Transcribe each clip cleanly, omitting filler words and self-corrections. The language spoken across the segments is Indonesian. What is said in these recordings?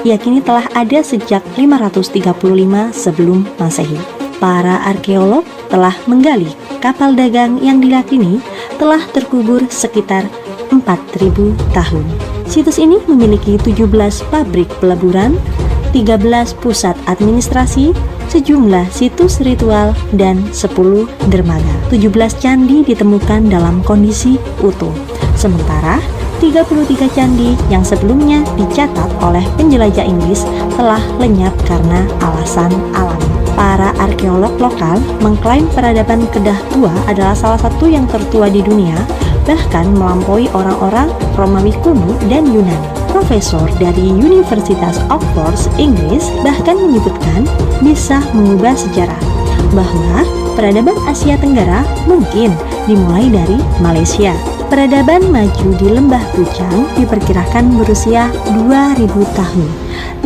diyakini telah ada sejak 535 sebelum Masehi. Para arkeolog telah menggali kapal dagang yang diyakini telah terkubur sekitar 4.000 tahun. Situs ini memiliki 17 pabrik peleburan, 13 pusat administrasi, sejumlah situs ritual, dan 10 dermaga. 17 candi ditemukan dalam kondisi utuh, sementara 33 candi yang sebelumnya dicatat oleh penjelajah Inggris telah lenyap karena alasan alami. Para arkeolog lokal mengklaim peradaban Kedah Tua adalah salah satu yang tertua di dunia, bahkan melampaui orang-orang Romawi kuno dan Yunani. Profesor dari Universitas Oxford, Inggris, bahkan menyebutkan bisa mengubah sejarah, bahwa peradaban Asia Tenggara mungkin dimulai dari Malaysia. Peradaban maju di Lembah Bujang diperkirakan berusia 2000 tahun,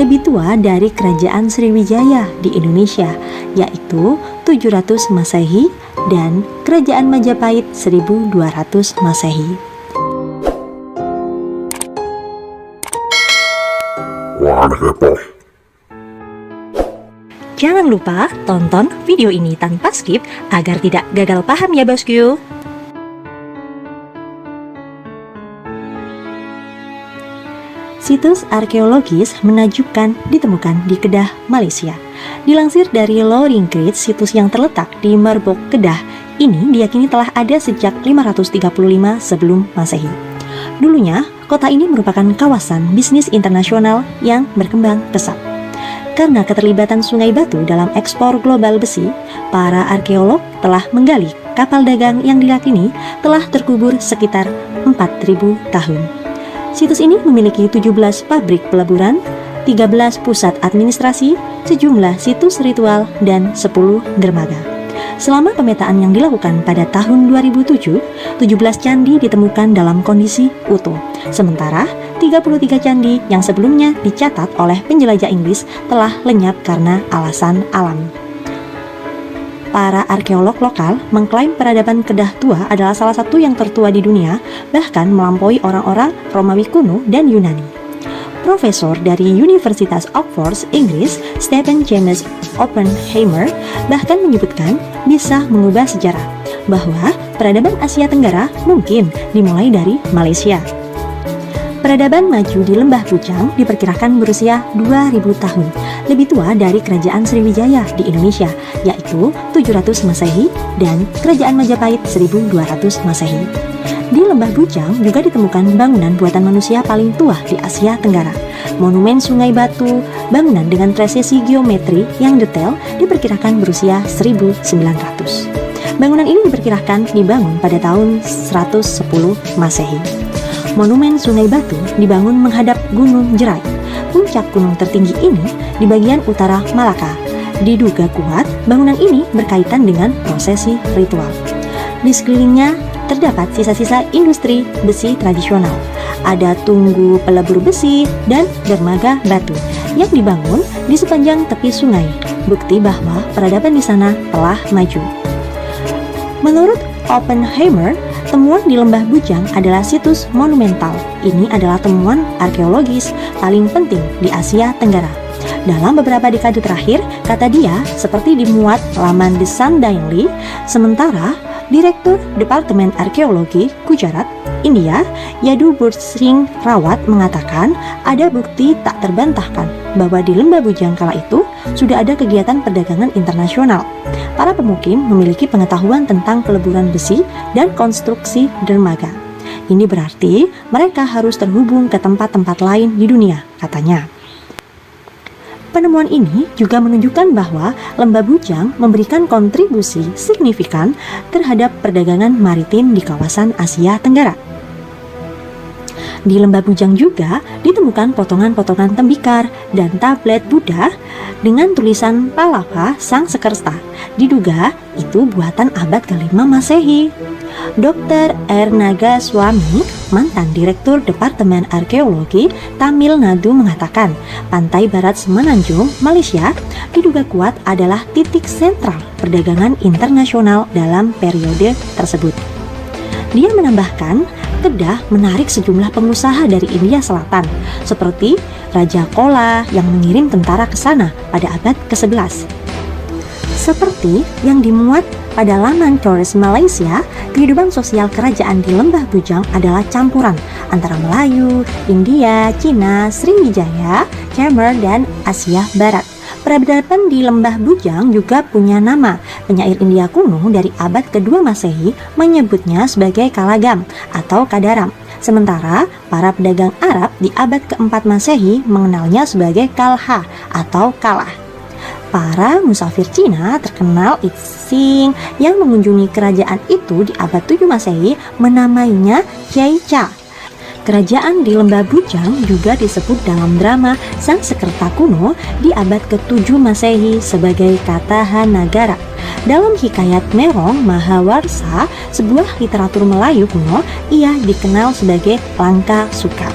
lebih tua dari Kerajaan Sriwijaya di Indonesia, yaitu 700 Masehi, dan Kerajaan Majapahit 1200 Masehi. Wah, heboh. Jangan lupa tonton video ini tanpa skip agar tidak gagal paham ya bosku. Situs arkeologis menakjubkan ditemukan di Kedah, Malaysia. Dilansir dari Loring Crete, situs yang terletak di Merbok, Kedah, ini diyakini telah ada sejak 535 sebelum Masehi. Dulunya, kota ini merupakan kawasan bisnis internasional yang berkembang pesat. Karena keterlibatan Sungai Batu dalam ekspor global besi, para arkeolog telah menggali kapal dagang yang diyakini telah terkubur sekitar 4.000 tahun. Situs ini memiliki 17 pabrik peleburan, 13 pusat administrasi, sejumlah situs ritual, dan 10 dermaga. Selama pemetaan yang dilakukan pada tahun 2007, 17 candi ditemukan dalam kondisi utuh. Sementara 33 candi yang sebelumnya dicatat oleh penjelajah Inggris telah lenyap karena alasan alami. Para arkeolog lokal mengklaim peradaban Kedah Tua adalah salah satu yang tertua di dunia, bahkan melampaui orang-orang Romawi kuno dan Yunani. Profesor dari Universitas Oxford, Inggris, Stephen James Oppenheimer, bahkan menyebutkan bisa mengubah sejarah, bahwa peradaban Asia Tenggara mungkin dimulai dari Malaysia. Peradaban maju di Lembah Bujang diperkirakan berusia 2000 tahun, lebih tua dari Kerajaan Sriwijaya di Indonesia, yaitu 700 Masehi, dan Kerajaan Majapahit 1200 Masehi. Di Lembah Bujang juga ditemukan bangunan buatan manusia paling tua di Asia Tenggara. Monumen Sungai Batu, bangunan dengan presisi geometri yang detail diperkirakan berusia 1900. Bangunan ini diperkirakan dibangun pada tahun 110 Masehi. Monumen Sungai Batu dibangun menghadap Gunung Jerai. Puncak gunung tertinggi ini di bagian utara Malaka. Diduga kuat, bangunan ini berkaitan dengan prosesi ritual. Di sekelilingnya terdapat sisa-sisa industri besi tradisional. Ada tunggu pelebur besi dan dermaga batu yang dibangun di sepanjang tepi sungai. Bukti bahwa peradaban di sana telah maju. Menurut Oppenheimer, temuan di Lembah Bujang adalah situs monumental. Ini adalah temuan arkeologis paling penting di Asia Tenggara. Dalam beberapa dekade terakhir, kata dia, seperti dimuat laman The Sun Daily, sementara Direktur Departemen Arkeologi Gujarat, India, Yadu Bursing Rawat mengatakan ada bukti tak terbantahkan bahwa di Lembah Bujang kala itu sudah ada kegiatan perdagangan internasional. Para pemukim memiliki pengetahuan tentang peleburan besi dan konstruksi dermaga. Ini berarti mereka harus terhubung ke tempat-tempat lain di dunia, katanya. Penemuan ini juga menunjukkan bahwa Lembah Bujang memberikan kontribusi signifikan terhadap perdagangan maritim di kawasan Asia Tenggara. Di Lembah Bujang juga ditemukan potongan-potongan tembikar dan tablet Buddha dengan tulisan Palava Sang Sekerta. Diduga itu buatan abad ke-5 Masehi. Dr. R. Nagaswamy, mantan Direktur Departemen Arkeologi Tamil Nadu mengatakan, pantai barat Semenanjung, Malaysia, diduga kuat adalah titik sentral perdagangan internasional dalam periode tersebut. Dia menambahkan, Kedah menarik sejumlah pengusaha dari India Selatan, seperti Raja Kola yang mengirim tentara ke sana pada abad ke-11. Seperti yang dimuat pada laman Tourist Malaysia, kehidupan sosial kerajaan di Lembah Bujang adalah campuran antara Melayu, India, Cina, Sriwijaya, Khmer, dan Asia Barat. Peradaban di Lembah Bujang juga punya nama. Penyair India kuno dari abad ke-2 Masehi menyebutnya sebagai Kalagam atau Kadaram. Sementara para pedagang Arab di abad ke-4 Masehi mengenalnya sebagai Kalha atau Kalah. Para musafir Cina terkenal Ixing yang mengunjungi kerajaan itu di abad 7 Masehi menamainya Jaicha. Kerajaan di Lembah Bujang juga disebut dalam drama Sang Sekerta kuno di abad ke-7 Masehi sebagai Katahanagara. Dalam hikayat Merong Mahawarsa, sebuah literatur Melayu kuno, ia dikenal sebagai Langka Suka.